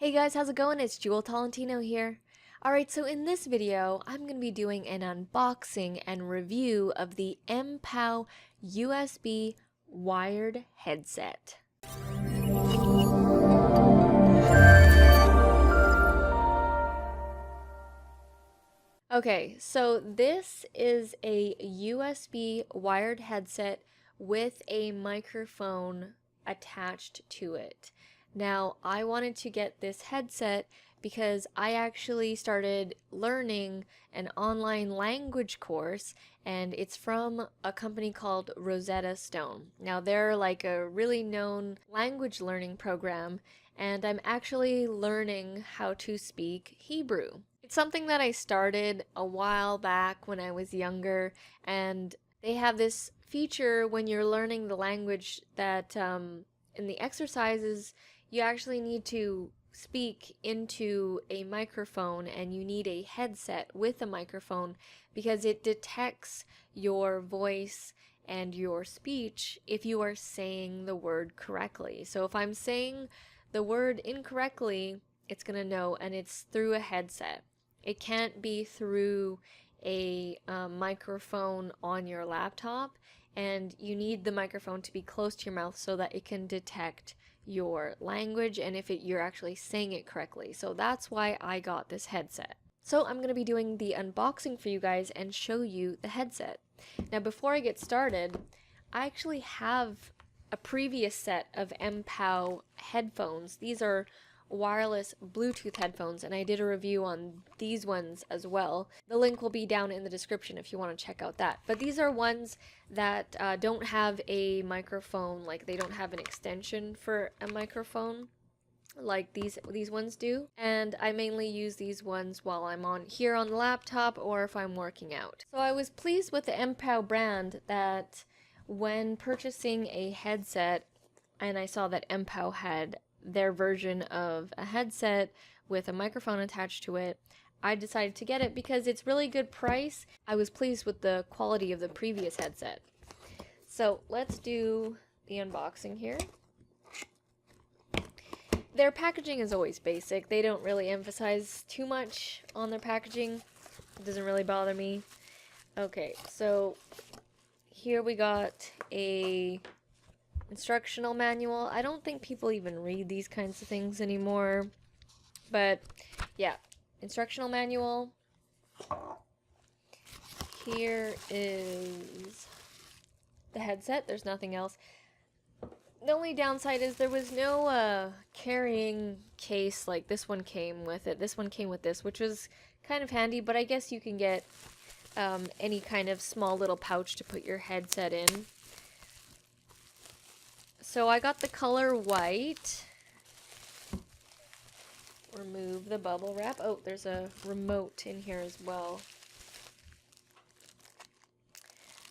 Hey guys, how's it going? It's Jewel Tolentino here. Alright, so in this video, I'm going to be doing an unboxing and review of the MPOW USB wired headset. Okay, so this is a USB wired headset with a microphone attached to it. Now, I wanted to get this headset because I actually started learning an online language course, and it's from a company called Rosetta Stone. Now, they're like a really known language learning program, and I'm actually learning how to speak Hebrew. It's something that I started a while back when I was younger, and they have this feature when you're learning the language that in the exercises you actually need to speak into a microphone, and you need a headset with a microphone because it detects your voice and your speech if you are saying the word correctly. So if I'm saying the word incorrectly, it's going to know, and it's through a headset. It can't be through a microphone on your laptop, and you need the microphone to be close to your mouth so that it can detect your language and if you're actually saying it correctly. So that's why I got this headset. So I'm going to be doing the unboxing for you guys and show you the headset. Now before I get started, I actually have a previous set of MPOW headphones. These are wireless Bluetooth headphones, and I did a review on these ones as well. The link will be down in the description if you want to check out that. But these are ones that don't have a microphone, like they don't have an extension for a microphone like these ones do, and I mainly use these ones while I'm here on the laptop or if I'm working out. So I was pleased with the MPOW brand that when purchasing a headset, and I saw that MPOW had their version of a headset with a microphone attached to it, I decided to get it because it's really good price. I was pleased with the quality of the previous headset. So let's do the unboxing here. Their packaging is always basic. They don't really emphasize too much on their packaging. It doesn't really bother me. Okay, so here we got a instructional manual. I don't think people even read these kinds of things anymore. But yeah, instructional manual. Here is the headset. There's nothing else. The only downside is there was no carrying case like this one came with it. This one came with this, which was kind of handy, but I guess you can get any kind of small little pouch to put your headset in. So I got the color white. Remove the bubble wrap. Oh, there's a remote in here as well.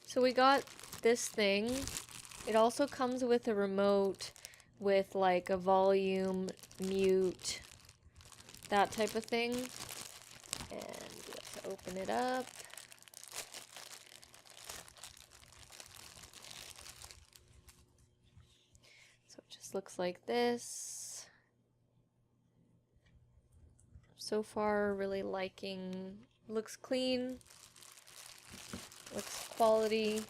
So we got this thing. It also comes with a remote with like a volume, mute, that type of thing. And let's open it up. So it just looks like this. So far, really liking, looks clean, looks quality.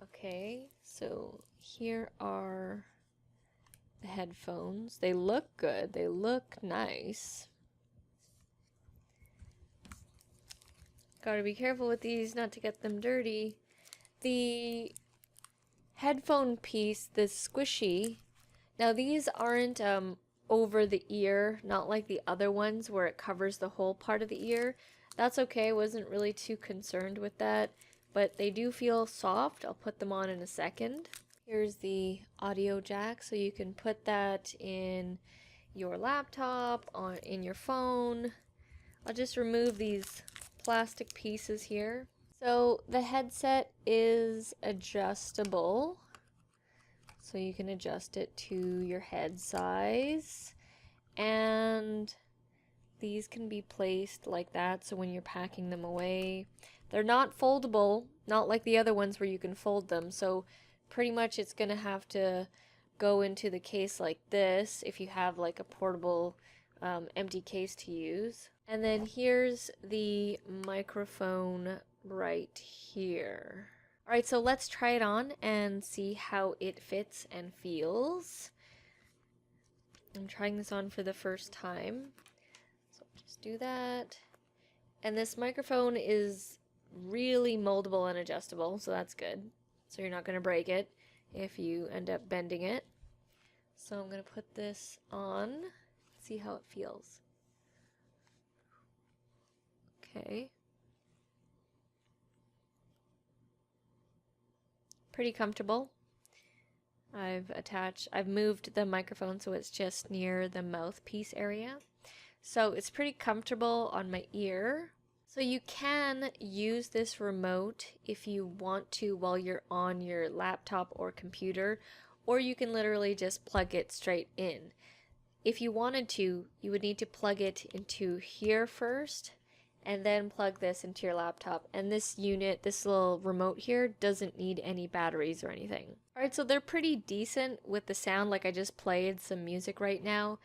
Okay, so here are the headphones. They look good. They look nice. Gotta be careful with these not to get them dirty. The headphone piece, the squishy, now these aren't over the ear, not like the other ones where it covers the whole part of the ear. That's okay, I wasn't really too concerned with that. But they do feel soft. I'll put them on in a second. Here's the audio jack, so you can put that in your laptop, in your phone. I'll just remove these plastic pieces here. So the headset is adjustable, so you can adjust it to your head size. And these can be placed like that, so when you're packing them away. They're not foldable, not like the other ones where you can fold them, so pretty much it's going to have to go into the case like this if you have like a portable empty case to use. And then here's the microphone right here. All right, so let's try it on and see how it fits and feels. I'm trying this on for the first time. So just do that. And this microphone is really moldable and adjustable, so that's good. So you're not going to break it if you end up bending it. So I'm going to put this on, see how it feels. Okay. Pretty comfortable. I've moved the microphone so it's just near the mouthpiece area. So it's pretty comfortable on my ear. So you can use this remote if you want to while you're on your laptop or computer, or you can literally just plug it straight in. If you wanted to, you would need to plug it into here first, and then plug this into your laptop. And this unit, this little remote here, doesn't need any batteries or anything. Alright, so they're pretty decent with the sound. Like I just played some music right now.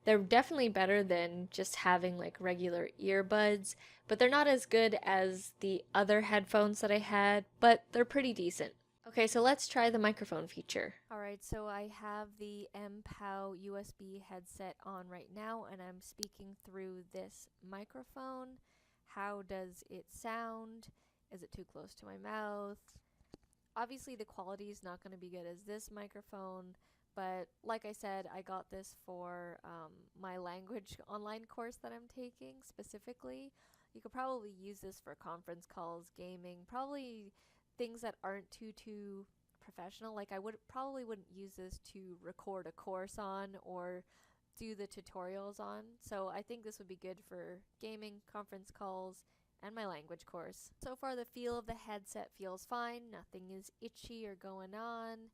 They're definitely better than just having like regular earbuds, but they're not as good as the other headphones that I had, but they're pretty decent. Okay, so let's try the microphone feature. Alright, so I have the MPOW USB headset on right now, and I'm speaking through this microphone. How does it sound? Is it too close to my mouth? Obviously the quality is not going to be good as this microphone, but like I said, I got this for my language online course that I'm taking specifically. You could probably use this for conference calls, gaming, probably things that aren't too professional. Like I probably wouldn't use this to record a course on or do the tutorials on. So I think this would be good for gaming, conference calls, and my language course. So far the feel of the headset feels fine. Nothing is itchy or going on.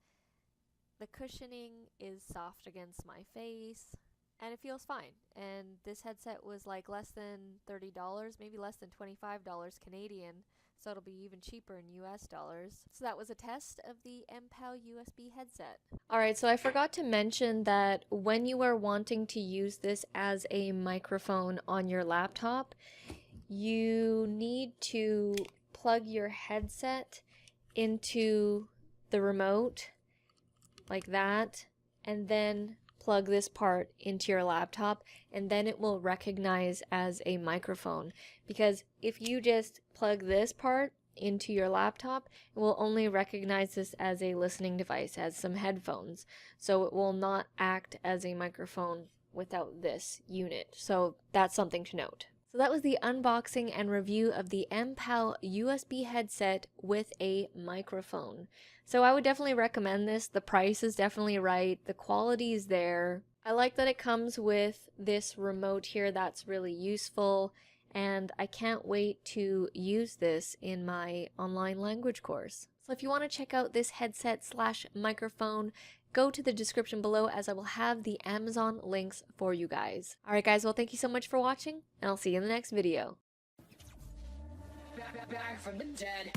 The cushioning is soft against my face, and it feels fine. And this headset was like less than $30, maybe less than $25 Canadian, so it'll be even cheaper in US dollars. So that was a test of the MPOW USB headset. Alright, so I forgot to mention that when you are wanting to use this as a microphone on your laptop, you need to plug your headset into the remote like that, and then plug this part into your laptop, and then it will recognize as a microphone. Because if you just plug this part into your laptop, it will only recognize this as a listening device, as some headphones. So it will not act as a microphone without this unit. So that's something to note. So that was the unboxing and review of the MPOW USB headset with a microphone. So I would definitely recommend this. The price is definitely right. The quality is there. I like that it comes with this remote here. That's really useful. And I can't wait to use this in my online language course. So if you want to check out this headset/microphone, go to the description below, as I will have the Amazon links for you guys. Alright guys, well thank you so much for watching, and I'll see you in the next video. Back from the dead.